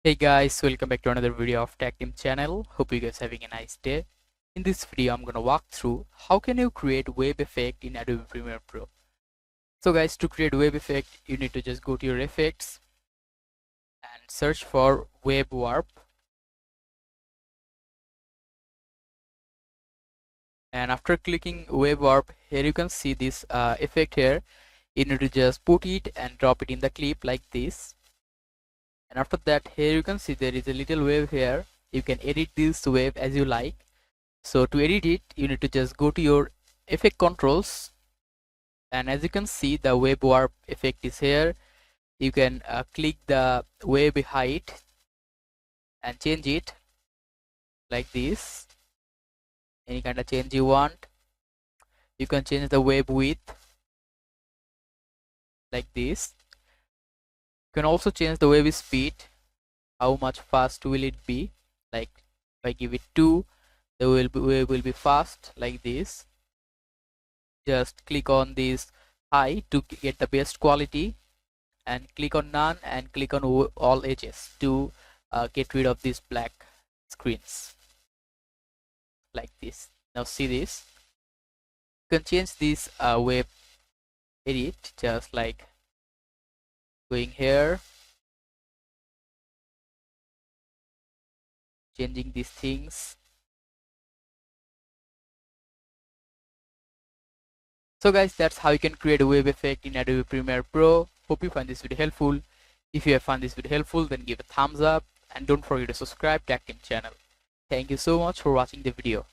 Hey guys, welcome back to another video of Tactim channel. Hope you guys having a nice day. In this video, I'm gonna walk through how can you create wave effect in Adobe Premiere Pro. So guys, to create wave effect, you need to just go to your effects and search for wave warp. And after clicking wave warp, here you can see this effect here. You need to just put it and drop it in the clip like this. And after that, here you can see there is a little wave here. You can edit this wave as you like. So to edit it, you need to just go to your effect controls, and as you can see, the wave warp effect is here. You can click the wave height and change it like this, any kind of change you want. You can change the wave width like this. You can also change the wave speed, how much fast will it be. Like if I give it 2, the wave will be fast like this. Just click on this high to get the best quality, and click on none and click on all edges to get rid of these black screens like this. Now see this, you can change this wave edit just like going here, changing these things. So guys, that's how you can create a wave effect in Adobe Premiere Pro. Hope you find this video helpful. If you have found this video helpful, then give a thumbs up and don't forget to subscribe to Tactim channel. Thank you so much for watching the video.